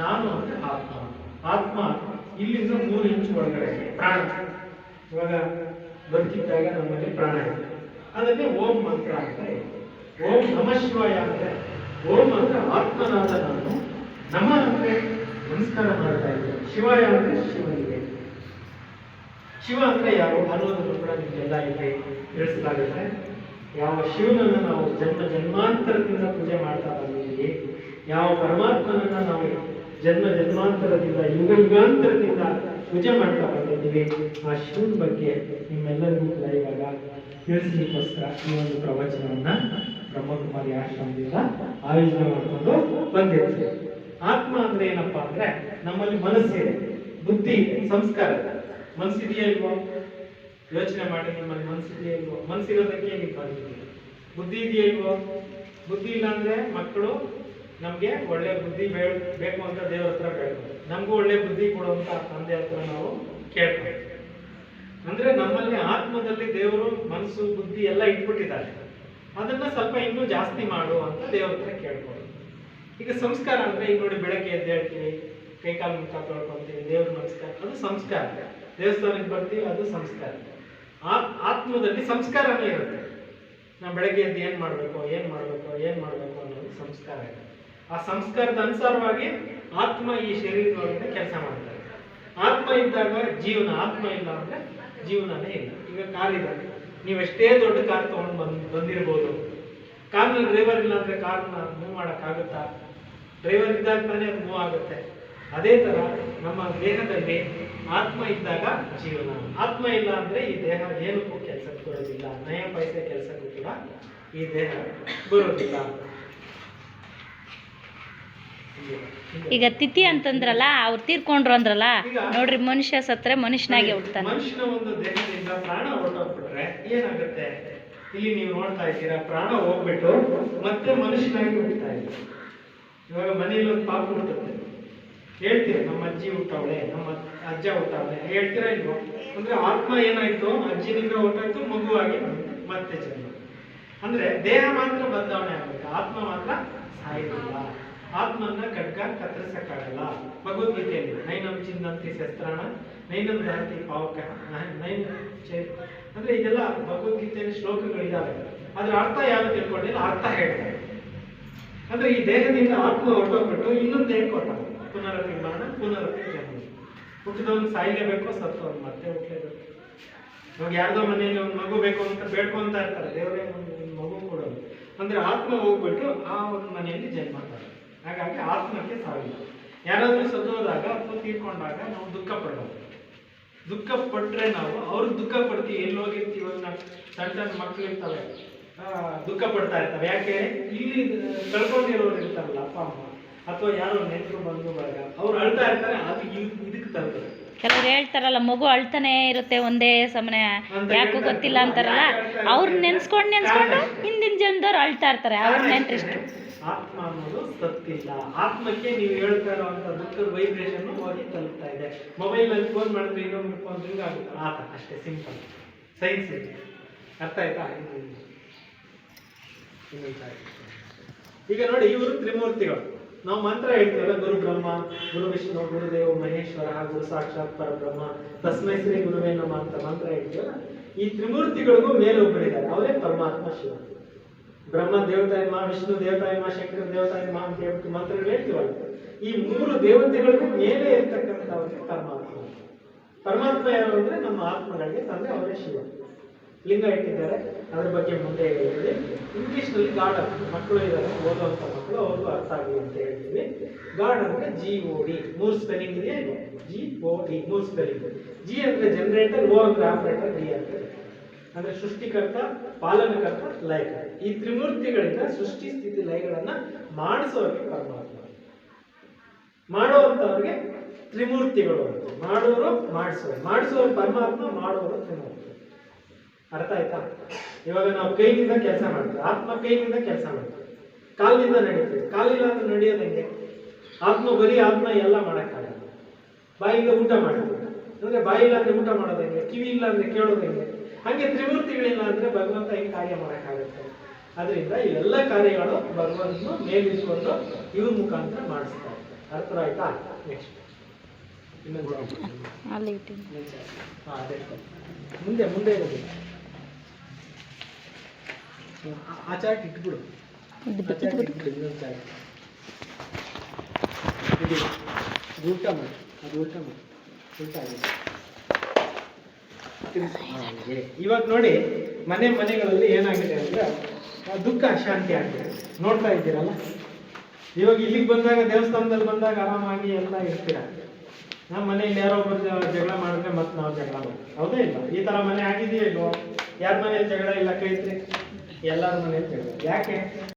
ನಾನು ಅಂದ್ರೆ ಆತ್ಮ. ಆತ್ಮ ಇಲ್ಲಿಂದ 3 ಇಂಚು ಒಳಗಡೆ ಪ್ರಾಣ. ಇವಾಗ ಬದುಕಿದ್ದಾಗ ನಮ್ಮಲ್ಲಿ ಪ್ರಾಣ ಇದೆ, ಅದನ್ನೇ ಓಂ ಮಂತ್ರ ಅಂತ ಇದೆ. ಓಂ ನಮಃ ಶಿವಾಯ ಅಂದ್ರೆ ಓಂ ಅಂದ್ರೆ ಆತ್ಮನಾದ ನಾನು, ನಮ ಅಂದ್ರೆ ನಮಸ್ಕಾರ ಮಾಡ್ತಾ ಇದ್ದೇನೆ, ಶಿವಾಯ ಅಂದ್ರೆ ಶಿವನಿಗೆ. ಶಿವ ಅಂದ್ರೆ ಯಾರು ಅನ್ನೋದನ್ನು ಕೂಡ ನಿಮಗೆಲ್ಲ ಇಲ್ಲಿ ತಿಳಿಸಲಾಗುತ್ತೆ. ಯಾವ ಶಿವನನ್ನು ನಾವು ಜನ್ಮ ಜನ್ಮಾಂತರದಿಂದ ಪೂಜೆ ಮಾಡ್ತಾ ಬಂದಿದ್ದೀವಿ, ಯಾವ ಪರಮಾತ್ಮನನ್ನ ನಾವು ಜನ್ಮ ಜನ್ಮಾಂತರದಿಂದ ಯುಗ ಯುಗಾಂತರದಿಂದ ಪೂಜೆ ಮಾಡ್ತಾ ಬಂದಿದ್ದೀವಿ, ಆ ಶಿವನ ಬಗ್ಗೆ ನಿಮ್ಮೆಲ್ಲರಿಗೂ ಕೂಡ ಇವಾಗ ತಿಳಿಸ್ಲಿಕ್ಕೋಸ್ಕರ ಈ ಒಂದು ಪ್ರವಚನವನ್ನ ಬ್ರಹ್ಮಕುಮಾರಿ ಆಶ್ರಮದಿಂದ ಆಯೋಜನೆ ಮಾಡಿಕೊಂಡು ಬಂದಿರ್ತೀವಿ. ಆತ್ಮ ಅಂದ್ರೆ ಏನಪ್ಪಾ ಅಂದ್ರೆ ನಮ್ಮಲ್ಲಿ ಮನಸ್ಸಿದೆ, ಬುದ್ಧಿ ಇದೆ, ಸಂಸ್ಕಾರ. ಮನಸ್ಸಿದೆಯಾ ಇಲ್ವೋ ಯೋಚನೆ ಮಾಡಿ, ನಿಮ್ಮಲ್ಲಿ ಮನಸ್ಸಿದೆಯಾ ಇಲ್ವೋ? ಮನಸ್ಸಿರೋದಕ್ಕೆ ನೀವು ಬಂದಿದ್ದೀವಿ. ಬುದ್ಧಿ ಇದೆಯಾ ಇಲ್ವೋ? ಬುದ್ಧಿ ಇಲ್ಲ ಅಂದ್ರೆ ಮಕ್ಕಳು ನಮ್ಗೆ ಒಳ್ಳೆ ಬುದ್ಧಿ ಬೇಕು ಅಂತ ದೇವರ ಹತ್ರ ಬೇಡ್ಬೋದು, ನಮಗೂ ಒಳ್ಳೆ ಬುದ್ಧಿ ಕೊಡುವಂತ ತಂದೆ ಹತ್ರ ನಾವು ಕೇಳ್ತೀವಿ. ಅಂದ್ರೆ ನಮ್ಮಲ್ಲಿ ಆತ್ಮದಲ್ಲಿ ದೇವರು ಮನಸ್ಸು ಬುದ್ಧಿ ಎಲ್ಲ ಇಟ್ಬಿಟ್ಟಿದ್ದಾರೆ, ಅದನ್ನ ಸ್ವಲ್ಪ ಇನ್ನೂ ಜಾಸ್ತಿ ಮಾಡು ಅಂತ ದೇವ್ರ ಹತ್ರ ಕೇಳ್ಬೋದು. ಈಗ ಸಂಸ್ಕಾರ ಅಂದ್ರೆ ಈಗ ನೋಡಿ, ಬೆಳಗ್ಗೆ ಎದ್ದು ಹೇಳ್ತೀವಿ, ಕೈಕಾಲು ಮುಖ ತೊಳ್ಕೊಂತೀವಿ, ದೇವ್ರ ನಮಸ್ಕಾರ, ಅದು ಸಂಸ್ಕಾರ. ದೇವಸ್ಥಾನಕ್ಕೆ ಬರ್ತೀವಿ, ಅದು ಸಂಸ್ಕಾರ. ಆತ್ಮದಲ್ಲಿ ಸಂಸ್ಕಾರನೇ ಇರುತ್ತೆ. ನಾವು ಬೆಳಗ್ಗೆ ಎದ್ದು ಏನ್ ಮಾಡ್ಬೇಕು ಅನ್ನೋದು ಸಂಸ್ಕಾರ ಇದೆ. ಆ ಸಂಸ್ಕಾರದ ಅನುಸಾರವಾಗಿ ಆತ್ಮ ಈ ಶರೀರದೊಳಗಡೆ ಕೆಲಸ ಮಾಡ್ತಾರೆ. ಆತ್ಮ ಇದ್ದಾಗ ಜೀವನ, ಆತ್ಮ ಇಲ್ಲ ಅಂದ್ರೆ ಜೀವನನೇ ಇಲ್ಲ. ಈಗ ಕಾರ್ ಇದೆ, ನೀವೆಷ್ಟೇ ದೊಡ್ಡ ಕಾರ್ ತಗೊಂಡು ಬಂದಿರ್ಬೋದು, ಕಾರ್ನಲ್ಲಿ ಡ್ರೈವರ್ ಇಲ್ಲ ಅಂದ್ರೆ ಕಾರ್ನ ಮೂವ್ ಮಾಡೋಕ್ಕಾಗುತ್ತಾ? ಡ್ರೈವರ್ ಇದ್ದಾಗ ತಾನೇ ಅದು ಮೂವ್ ಆಗುತ್ತೆ. ಅದೇ ತರ ನಮ್ಮ ದೇಹದಲ್ಲಿ ಆತ್ಮ ಇದ್ದಾಗ ಜೀವನ, ಆತ್ಮ ಇಲ್ಲ ಅಂದ್ರೆ ಈ ದೇಹ ಏನಕ್ಕೂ ಕೆಲಸಕ್ಕೆ ಬರೋದಿಲ್ಲ, ನಯ ಪೈಸೆ ಕೆಲಸಕ್ಕೂ ಕೂಡ ಈ ದೇಹ ಬರೋದಿಲ್ಲ. ಈಗ ತಿಥಿ ಅಂತಂದ್ರಲ್ಲ, ಅವ್ರು ತೀರ್ಕೊಂಡ್ರು ಅಂದ್ರಲ್ಲ, ನೋಡ್ರಿ ಮನುಷ್ಯ ಸತ್ರೆ ಮನುಷ್ಯನಾಗೆ ಹುಡ್ತಾನೆ. ಮನುಷ್ಯನ ಒಂದು ದೇಹದಿಂದ ಪ್ರಾಣ ಹೊರಟೋಗ್ಬಿಟ್ರೆ ಏನಾಗುತ್ತೆ? ಇಲ್ಲಿ ನೀವು ನೋಡ್ತಾ ಇದ್ದೀರಾ, ಪ್ರಾಣ ಹೋಗ್ಬಿಟ್ಟು ಮತ್ತೆ ಮನುಷ್ಯನಾಗಿ ಹುಡ್ತಾ ಇದೆ. ಇವಾಗ ಮನೇಲಿ ಒಂದು ಪಾಪ ಹುಟ್ಟುತ್ತೆ, ಹೇಳ್ತೀರ ನಮ್ಮ ಅಜ್ಜಿ ಹುಟ್ಟವಳೆ, ನಮ್ಮ ಅಜ್ಜ ಹುಟ್ಟವಳೆ, ಹೇಳ್ತೀರಾ ಇಲ್ವೋ? ಅಂದ್ರೆ ಆತ್ಮ ಏನಾಯ್ತು, ಅಜ್ಜಿನಿಂದ ಹೊರಟಾಯ್ತು, ಮಗುವಾಗಿ ಮತ್ತೆ ಜನ್ಮ. ಅಂದ್ರೆ ದೇಹ ಮಾತ್ರ ಬದಲಾವಣೆ ಆಗ್ಬೇಕು, ಆತ್ಮ ಮಾತ್ರ ಸಾಯೋದಿಲ್ಲ. ಆತ್ಮನ್ನ ಖಡ್ಗ ಕತ್ತರಿಸಕ್ಕಾಗಲ್ಲ. ಭಗವದ್ಗೀತೆಯಲ್ಲಿ ನೈನಂ ಚಿಂದಂತಿ ಶಸ್ತ್ರಾಣ ನೈನಂ ದಹಂತಿ ಪಾವಕ ಅಂದ್ರೆ ಇದೆಲ್ಲ ಭಗವದ್ಗೀತೆಯಲ್ಲಿ ಶ್ಲೋಕಗಳಿದ್ದಾವೆ. ಅದ್ರ ಅರ್ಥ ಯಾರು ತಿಳ್ಕೊಂಡಿಲ್ಲ, ಅರ್ಥ ಹೇಳ್ತಾರೆ. ಅಂದ್ರೆ ಈ ದೇಹದಿಂದ ಆತ್ಮ ಹೊರಟೋಗ್ಬಿಟ್ಟು ಇನ್ನೊಂದು ದೇಹ ಕೊಟ್ಟ, ಪುನರಪಿ ಮರಣ ಪುನರಪಿ ಜನ್ಮ. ಹುಟ್ಟಿದವನು ಸಾಯಲೇಬೇಕು, ಸತ್ತವನು ಮತ್ತೆ ಹುಟ್ಟಲೇಬೇಕು. ಇವಾಗ ಯಾರ್ದೋ ಮನೆಯಲ್ಲಿ ಒಂದು ಮಗು ಬೇಕು ಅಂತ ಬೇಡ್ಕೊಂತ ಇರ್ತಾರೆ, ದೇವರೇ ಒಂದು ಮಗು ಕೊಡೋದು. ಅಂದ್ರೆ ಆತ್ಮ ಹೋಗ್ಬಿಟ್ಟು ಆ ಒಂದು ಮನೆಯಲ್ಲಿ ಜನ್ಮ ಮಾಡ್ತಾರೆ. ಹಾಗಾಗಿ ಆತ್ಮಕ್ಕೆ ಸಾವಿಲ್ಲ. ಯಾರಾದ್ರೂ ಸತ್ತೋದಾಗ ಅಥವಾ ತೀರ್ಕೊಂಡಾಗ ನಾವು ದುಃಖ ಪಡೋದು. ದುಃಖ ಪಟ್ರೆ ನಾವು ಅವ್ರಿಗೆ ದುಃಖ ಪಡ್ತೀವಿ. ಎಲ್ಲಿ ಹೋಗಿರ್ತೀವಿ, ಸಣ್ಣ ಸಣ್ಣ ಮಕ್ಳು ಇರ್ತವೆ, ದುಃಖ ಪಡ್ತಾ ಇರ್ತವೆ. ಯಾಕೆ? ಇಲ್ಲಿ ಕಳ್ಕೊಂಡಿರೋರು ಇರ್ತಾರಲ್ಲ, ಅಪ್ಪ ಅಮ್ಮ ಅಥವಾ ಯಾರೋ ನೆಂಟರು ಬಂದು ಬಳಗ, ಅವ್ರು ಅಳ್ತಾ ಇರ್ತಾರೆ, ಅದು ಇದಕ್ಕೆ ತರ್ತಾರೆ. ಕೆಲವ್ರು ಹೇಳ್ತಾರಲ್ಲ, ಮಗು ಅಳ್ತಾನೆ ಇರುತ್ತೆ ಒಂದೇ ಸಮನೆ, ಯಾಕೂ ಗೊತ್ತಿಲ್ಲ ಅಂತಾರಲ್ಲ, ಅವ್ರು ನೆನ್ಸ್ಕೊಂಡು ಹಿಂದಿನ ಜನ್ದವ್ರು ಅಳ್ತಾ ಇರ್ತಾರೆ, ಅವ್ರ ನೆಂಟ್ರಿಷ್ಟು. ಆತ್ಮ ಅನ್ನೋದು ಸತ್ತಿಲ್ಲ. ಆತ್ಮಕ್ಕೆ ನೀವು ಹೇಳ್ತಾ ಇರುವಂತ ದುಃಖದ ವೈಬ್ರೇಷನ್ ಹೋಗಿ ತಲುಪ್ತಾ ಇದೆ. ಮೊಬೈಲ್ ನಲ್ಲಿ ಫೋನ್ ಮಾಡಿದ್ರೆ ಇನ್ನೊಂದು ಫೋನ್ ರಿಂಗ್ ಆಗುತ್ತೆ, ಆತ ಅಷ್ಟೇ, ಸಿಂಪಲ್ ಸೈನ್ಸ್ ಇದೆ. ಅರ್ಥ ಆಯ್ತಾ? ಈಗ ನೋಡಿ, ಇವರು ತ್ರಿಮೂರ್ತಿಗಳು. ನಾವು ಮಂತ್ರ ಹೇಳ್ತೀವಲ್ಲ, ಗುರು ಬ್ರಹ್ಮ, ಗುರು ವಿಷ್ಣು, ಗುರುದೇವ ಮಹೇಶ್ವರ, ಗುರು ಸಾಕ್ಷಾತ್ ಪರಬ್ರಹ್ಮ, ತಸ್ಮೈ ಶ್ರೀ ಗುರುವೇ ನಮಃ ಅಂತ ಮಂತ್ರ ಹೇಳ್ತೀವಲ್ಲ. ಈ ತ್ರಿಮೂರ್ತಿಗಳಿಗೂ ಮೇಲೊಬ್ಬರಿದ್ದಾರೆ, ಅವರೇ ಪರಮಾತ್ಮ ಶಿವ. ಬ್ರಹ್ಮ ದೇವತಾಯ ಮಾ, ವಿಷ್ಣು ದೇವತಾಯ ಮಾ, ಶಂಕರ ದೇವತಾಯ ಮಾ ಅಂತ ಹೇಳ್ಬಿಟ್ಟು ಮಂತ್ರಗಳು ಹೇಳ್ತೀವಲ್ಲ. ಈ 3 ದೇವತೆಗಳಿಗೂ ಮೇಲೆ ಇರ್ತಕ್ಕಂಥವ್ರಿಗೆ ಪರಮಾತ್ಮ. ಪರಮಾತ್ಮ ಯಾರು ಅಂದ್ರೆ ನಮ್ಮ ಆತ್ಮಗಳಿಗೆ ತಂದೆ, ಅವರೇ ಶಿವ. ಲಿಂಗ ಇಟ್ಟಿದ್ದಾರೆ, ಅದ್ರ ಬಗ್ಗೆ ಮುಂದೆ ಹೇಳಿದ್ವಿ. ಇಂಗ್ಲಿಷ್ ನಲ್ಲಿ ಗಾಡ್ ಅಂತ ಮಕ್ಕಳು ಇದ್ದಾರೆ, ಓದುವಂತ ಮಕ್ಕಳು, ಅವ್ರಿಗೂ ಅರ್ಥ ಆಗಲಿ ಅಂತ ಹೇಳ್ತೀವಿ. ಗಾಡ್ ಅಂದ್ರೆ GOD, 3 ಸ್ಪೆಲ್ಲಿಂಗ್ ಇದೆ. GOD 3 spelling. ಜಿ ಅಂದ್ರೆ ಜನರೇಟರ್, ಓ ಅಂದ್ರೆ ಆಪರೇಟರ್, ಡಿ ಅಂದ್ರೆ ಸೃಷ್ಟಿಕರ್ತ, ಪಾಲನಕರ್ತ, ಲಯಕರ್ತ. ಈ ತ್ರಿಮೂರ್ತಿಗಳಿಂದ ಸೃಷ್ಟಿ ಸ್ಥಿತಿ ಲಯಗಳನ್ನ ಮಾಡಿಸೋರಿಗೆ ಪರಮಾತ್ಮ, ಮಾಡುವಂತವ್ರಿಗೆ ತ್ರಿಮೂರ್ತಿಗಳು ಅಂತ. ಮಾಡೋರು ಮಾಡಿಸೋರು ಪರಮಾತ್ಮ, ಮಾಡೋರು ತ್ರಿಮೂರ್ತಿ. ಅರ್ಥ ಆಯ್ತಾ? ಇವಾಗ ನಾವು ಕೈನಿಂದ ಕೆಲಸ ಮಾಡ್ತೀವಿ, ಆತ್ಮ ಕೈನಿಂದ ಕೆಲಸ ಮಾಡ್ತೀವಿ, ಕಾಲಿನಿಂದ ನಡೀತೀವಿ. ಕಾಲಿಲ್ಲ ಅಂದ್ರೆ ನಡೆಯೋದು ಹೆಂಗೆ? ಆತ್ಮ ಬರೀ ಆತ್ಮ ಎಲ್ಲ ಮಾಡಕ್ಕಾಗಲ್ಲ. ಬಾಯಿಗೆ ಊಟ ಮಾಡ್ತೀವಿ ಅಂದ್ರೆ ಬಾಯಿ ಇಲ್ಲ ಅಂದ್ರೆ ಊಟ ಮಾಡೋದು ಹೆಂಗೆ? ಕಿವಿ ಇಲ್ಲ ಅಂದ್ರೆ ಕೇಳೋದು ಹೆಂಗೆ? ಹಾಗೆ ತ್ರಿಮೂರ್ತಿಗಳಿಲ್ಲ ಅಂದ್ರೆ ಭಗವಂತ ಹೆಂಗೆ ಕಾರ್ಯ ಮಾಡಕ್ಕಾಗುತ್ತೆ? ಅದರಿಂದ ಇವೆಲ್ಲ ಕಾರ್ಯಗಳು ಭಗವಂತನು ಮೇಲಿಟ್ಕೊಂಡು ಇವ್ರ ಮುಖಾಂತರ ಮಾಡಿಸ್ತಾರೆ. ಅರ್ಥ ಆಯ್ತಾ? ನೆಕ್ಸ್ಟ್ ಇನ್ನೊಂದು ಅಲ್ಲಿ ಇಟ್ಟಿನಿ. ಹಾಂ ಅದೇ ಮುಂದೆ ಮುಂದೆ ಇರೋದು ಆ ಚಾರ್ಟ್ ಇಟ್ಬಿಡು. ಇದು ಆ ಚಾರ್ಟ್ ಇಟ್ಬಿಡು, ಇನ್ನೊಂದು ಚಾರ್ಟ್ ಇದು ಊಟ ಮಾಡಿ, ಅದು ಊಟ ಮಾಡಿ, ಊಟ ಆಗಿದೆ. ಇವಾಗ ನೋಡಿ ಮನೆಗಳಲ್ಲಿ ಏನಾಗಿದೆ ಅಂದ್ರೆ ದುಃಖ ಶಾಂತಿ ಆಗಿದೆ, ನೋಡ್ತಾ ಇದ್ದೀರಲ್ಲ. ಇವಾಗ ಇಲ್ಲಿಗೆ ಬಂದಾಗ, ದೇವಸ್ಥಾನದಲ್ಲಿ ಬಂದಾಗ ಆರಾಮಾಗಿ ಎಲ್ಲ ಇರ್ತೀರ. ನಮ್ಮ ಮನೆಯಲ್ಲಿ ಯಾರೋ ಒಬ್ಬರು ಜಗಳ ಮಾಡಿದ್ರೆ ಮತ್ತೆ ನಾವು ಜಗಳ ಮಾಡ್ತೀವಿ, ಹೌದೇ ಇಲ್ಲ? ಈ ತರ ಮನೆ ಆಗಿದೆಯೋ ಇಲ್ವೋ? ಯಾರ ಮನೇಲಿ ಜಗಳ ಇಲ್ಲ ಕೈತ್ರಿ? ಎಲ್ಲರ ಮನೇಲಿ ಜಗಳ. ಯಾಕೆ?